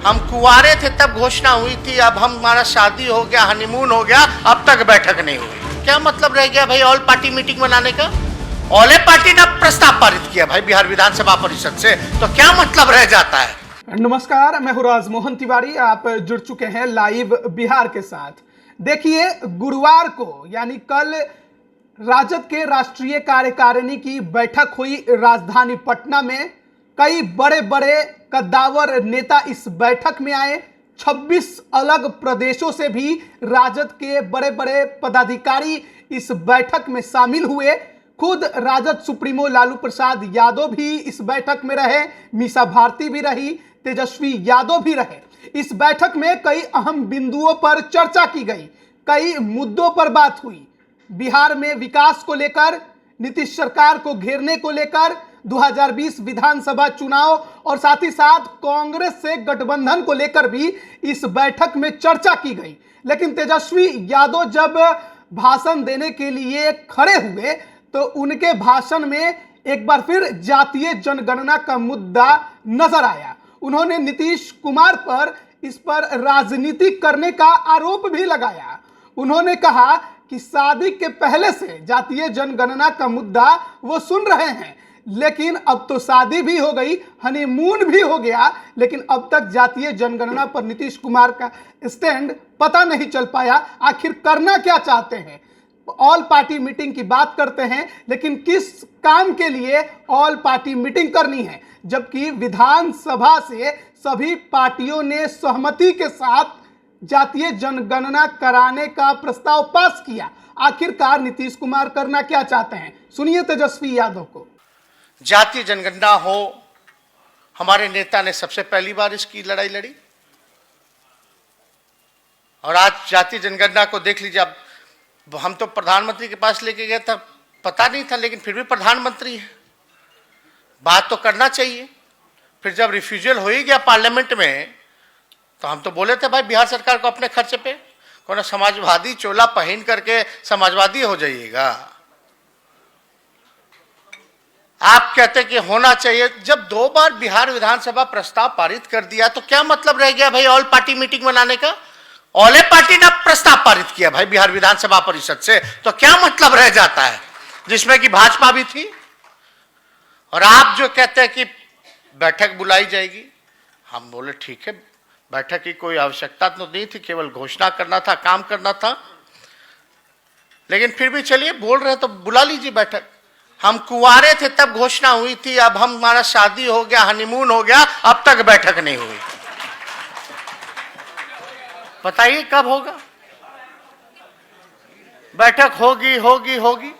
हम कुंवारे थे तब घोषणा हुई थी, अब हमारा शादी हो गया, हनीमून हो गया, अब तक बैठक नहीं हुई। क्या मतलब रह गया भाई ऑल पार्टी मीटिंग बनाने का? ऑल पार्टी ने प्रस्ताव पारित किया भाई बिहार विधानसभा परिषद से, तो क्या मतलब रह जाता है? नमस्कार, मैं हूं राजमोहन तिवारी। आप जुड़ चुके हैं लाइव बिहार के साथ। देखिए, गुरुवार को यानी कल राजद के राष्ट्रीय कार्यकारिणी की बैठक हुई राजधानी पटना में। कई बड़े बड़े कद्दावर नेता इस बैठक में आए। 26 अलग प्रदेशों से भी राजद के बड़े बड़े पदाधिकारी इस बैठक में शामिल हुए। खुद राजद सुप्रीमो लालू प्रसाद यादव भी इस बैठक में रहे, मीसा भारती भी रही, तेजस्वी यादव भी रहे। इस बैठक में कई अहम बिंदुओं पर चर्चा की गई, कई मुद्दों पर बात हुई। बिहार में विकास को लेकर, नीतीश सरकार को घेरने को लेकर, 2020 विधानसभा चुनाव और साथ ही साथ कांग्रेस से गठबंधन को लेकर भी इस बैठक में चर्चा की गई। लेकिन तेजस्वी यादव जब भाषण देने के लिए खड़े हुए तो उनके भाषण में एक बार फिर जातीय जनगणना का मुद्दा नजर आया। उन्होंने नीतीश कुमार पर इस पर राजनीति करने का आरोप भी लगाया। उन्होंने कहा कि शादी के पहले से जातीय जनगणना का मुद्दा वो सुन रहे हैं, लेकिन अब तो शादी भी हो गई, हनीमून भी हो गया, लेकिन अब तक जातीय जनगणना पर नीतीश कुमार का स्टैंड पता नहीं चल पाया। आखिर करना क्या चाहते हैं? ऑल पार्टी मीटिंग की बात करते हैं, लेकिन किस काम के लिए ऑल पार्टी मीटिंग करनी है, जबकि विधानसभा से सभी पार्टियों ने सहमति के साथ जातीय जनगणना कराने का प्रस्ताव पास किया। आखिरकार नीतीश कुमार करना क्या चाहते हैं? सुनिए तेजस्वी यादव को। जातीय जनगणना हो, हमारे नेता ने सबसे पहली बार इसकी लड़ाई लड़ी और आज जातीय जनगणना को देख लीजिए। अब हम तो प्रधानमंत्री के पास लेके गए था, पता नहीं था, लेकिन फिर भी प्रधानमंत्री है, बात तो करना चाहिए। फिर जब रिफ्यूजल हो ही गया पार्लियामेंट में, तो हम तो बोले थे भाई बिहार सरकार को अपने खर्चे पे कौन समाजवादी चोला पहन करके समाजवादी हो जाइएगा। आप कहते कि होना चाहिए। जब 2 बार बिहार विधानसभा प्रस्ताव पारित कर दिया तो क्या मतलब रह गया भाई ऑल पार्टी मीटिंग बनाने का? ऑल पार्टी ने प्रस्ताव पारित किया भाई बिहार विधानसभा परिषद से, तो क्या मतलब रह जाता है? जिसमें कि भाजपा भी थी। और आप जो कहते हैं कि बैठक बुलाई जाएगी, हम बोले ठीक है, बैठक की कोई आवश्यकता तो नहीं थी, केवल घोषणा करना था, काम करना था। लेकिन फिर भी चलिए, बोल रहे तो बुला लीजिए बैठक। हम कुंवारे थे तब घोषणा हुई थी, अब हमारा शादी हो गया, हनीमून हो गया, अब तक बैठक नहीं हुई। बताइए कब होगा? बैठक होगी होगी होगी।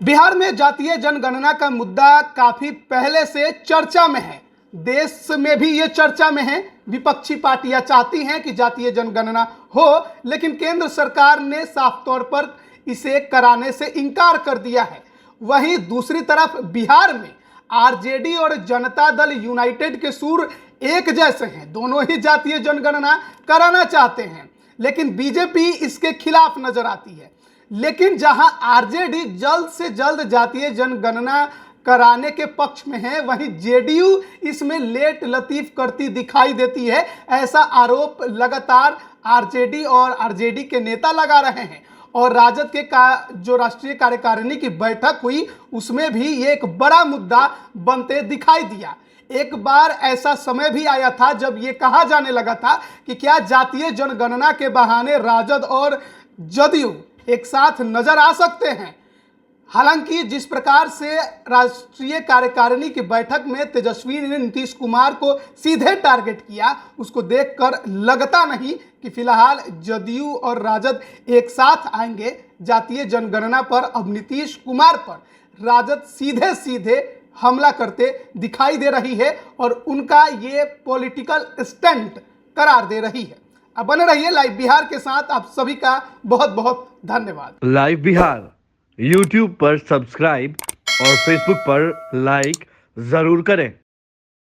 बिहार में जातीय जनगणना का मुद्दा काफी पहले से चर्चा में है। देश में भी ये चर्चा में है। विपक्षी पार्टियां चाहती हैं कि जातीय जनगणना हो, लेकिन केंद्र सरकार ने साफ तौर पर इसे कराने से इनकार कर दिया है। वहीं दूसरी तरफ बिहार में आरजेडी और जनता दल यूनाइटेड के सुर एक जैसे हैं। दोनों ही जातीय जनगणना कराना चाहते हैं, लेकिन बीजेपी इसके खिलाफ नजर आती है। लेकिन जहां आरजेडी जल्द से जल्द जातीय जनगणना कराने के पक्ष में है, वहीं जेडीयू इसमें लेट लतीफ करती दिखाई देती है। ऐसा आरोप लगातार आरजेडी और आरजेडी के नेता लगा रहे हैं। और राजद के जो राष्ट्रीय कार्यकारिणी की बैठक हुई, उसमें भी ये एक बड़ा मुद्दा बनते दिखाई दिया। एक बार ऐसा समय भी आया था जब ये कहा जाने लगा था कि क्या जातीय जनगणना के बहाने राजद और जदयू एक साथ नजर आ सकते हैं। हालांकि जिस प्रकार से राष्ट्रीय कार्यकारिणी की बैठक में तेजस्वी ने नीतीश कुमार को सीधे टारगेट किया, उसको देखकर लगता नहीं कि फिलहाल जदयू और राजद एक साथ आएंगे जातीय जनगणना पर। अब नीतीश कुमार पर राजद सीधे सीधे हमला करते दिखाई दे रही है और उनका ये पॉलिटिकल स्टंट करार दे रही है। अब बने रहिए लाइव बिहार के साथ। आप सभी का बहुत बहुत धन्यवाद। लाइव बिहार YouTube पर सब्सक्राइब और Facebook पर लाइक जरूर करें।